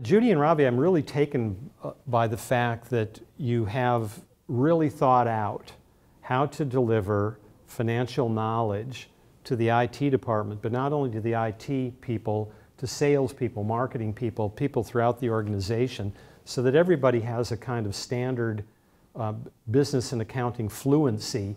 Judy and Ravi, I'm really taken by the fact that you have really thought out how to deliver financial knowledge to the IT department, but not only to the IT people, to salespeople, marketing people, people throughout the organization, so that everybody has a kind of standard business and accounting fluency,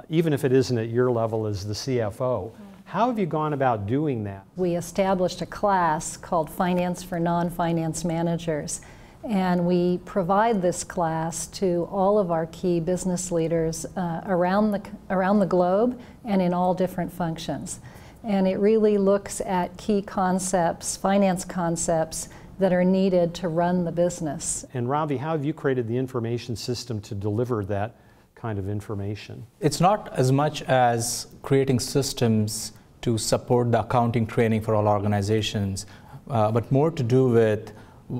even if it isn't at your level as the CFO. How have you gone about doing that? We established a class called Finance for Non-Finance Managers, and we provide this class to all of our key business leaders around the globe and in all different functions. And it really looks at key concepts, finance concepts, that are needed to run the business. And Ravi, how have you created the information system to deliver that kind of information? It's not as much as creating systems to support the accounting training for all organizations, but more to do with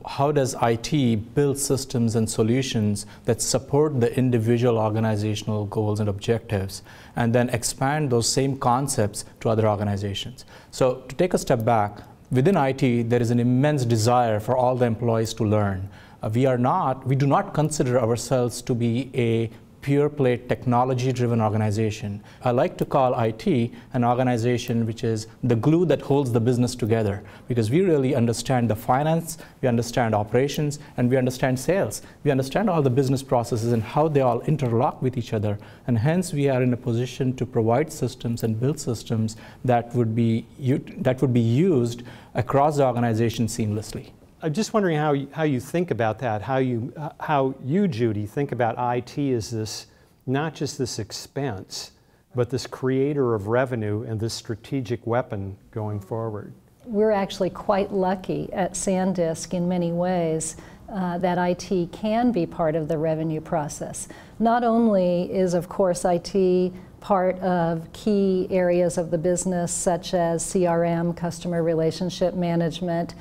how does IT build systems and solutions that support the individual organizational goals and objectives, and then expand those same concepts to other organizations. So to take a step back, within IT, there is an immense desire for all the employees to learn. We do not consider ourselves to be a pure-play technology-driven organization. I like to call IT an organization which is the glue that holds the business together, because we really understand the finance, we understand operations, and we understand sales. We understand all the business processes and how they all interlock with each other, and hence we are in a position to provide systems and build systems that would be used across the organization seamlessly. I'm just wondering how you think about that, how you, Judy, think about IT as this, not just this expense, but this creator of revenue and this strategic weapon going forward. We're actually quite lucky at SanDisk in many ways that IT can be part of the revenue process. Not only is, of course, IT part of key areas of the business such as CRM, customer relationship management,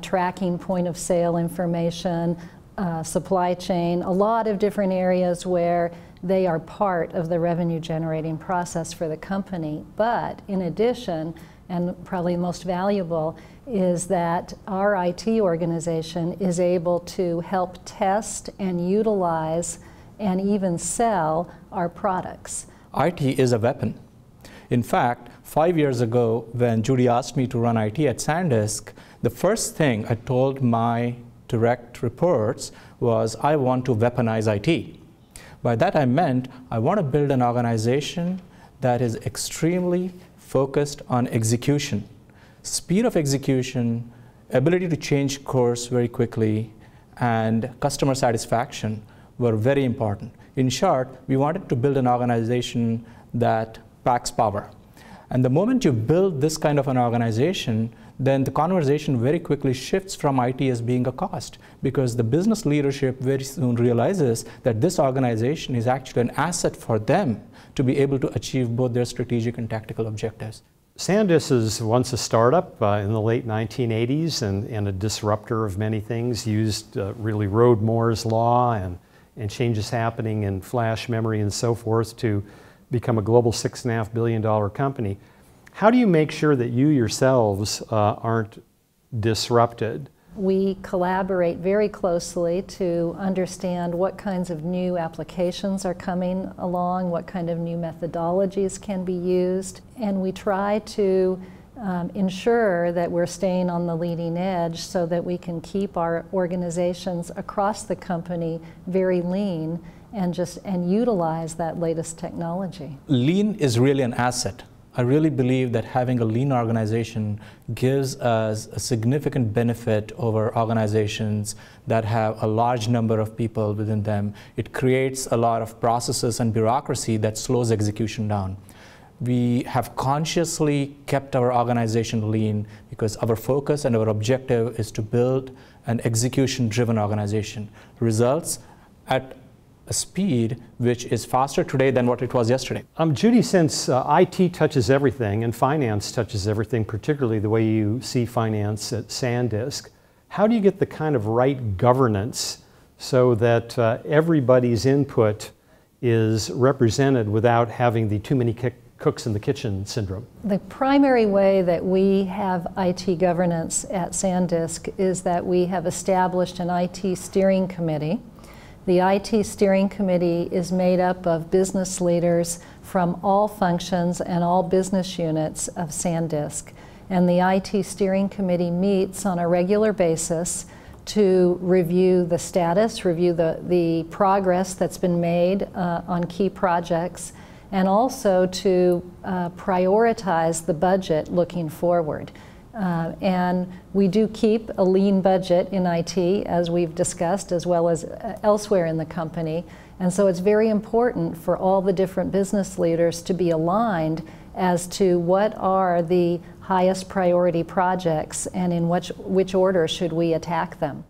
tracking point of sale information, supply chain, a lot of different areas where they are part of the revenue generating process for the company. But in addition, and probably most valuable, is that our IT organization is able to help test and utilize and even sell our products. IT is a weapon. In fact, 5 years ago, when Judy asked me to run IT at SanDisk, the first thing I told my direct reports was, I want to weaponize IT. By that I meant, I want to build an organization that is extremely focused on execution. Speed of execution, ability to change course very quickly, and customer satisfaction were very important. In short, we wanted to build an organization that packs power. And the moment you build this kind of an organization, then the conversation very quickly shifts from IT as being a cost, because the business leadership very soon realizes that this organization is actually an asset for them to be able to achieve both their strategic and tactical objectives. SanDisk was once a startup in the late 1980s and a disruptor of many things, really rode Moore's law and changes happening in flash memory and so forth to become a global $6.5 billion company. How do you make sure that you yourselves aren't disrupted? We collaborate very closely to understand what kinds of new applications are coming along, what kind of new methodologies can be used, and we try to ensure that we're staying on the leading edge so that we can keep our organizations across the company very lean and utilize that latest technology. Lean is really an asset. I really believe that having a lean organization gives us a significant benefit over organizations that have a large number of people within them. It creates a lot of processes and bureaucracy that slows execution down. We have consciously kept our organization lean because our focus and our objective is to build an execution-driven organization. Results at a speed which is faster today than what it was yesterday. Judy, since IT touches everything and finance touches everything, particularly the way you see finance at SanDisk, how do you get the kind of right governance so that everybody's input is represented without having the too many cooks in the kitchen syndrome? The primary way that we have IT governance at SanDisk is that we have established an IT steering committee. The IT steering committee is made up of business leaders from all functions and all business units of SanDisk. And the IT steering committee meets on a regular basis to review the status, review the progress that's been made on key projects, and also to prioritize the budget looking forward. And we do keep a lean budget in IT, as we've discussed, as well as elsewhere in the company. And so it's very important for all the different business leaders to be aligned as to what are the highest priority projects and in which order should we attack them.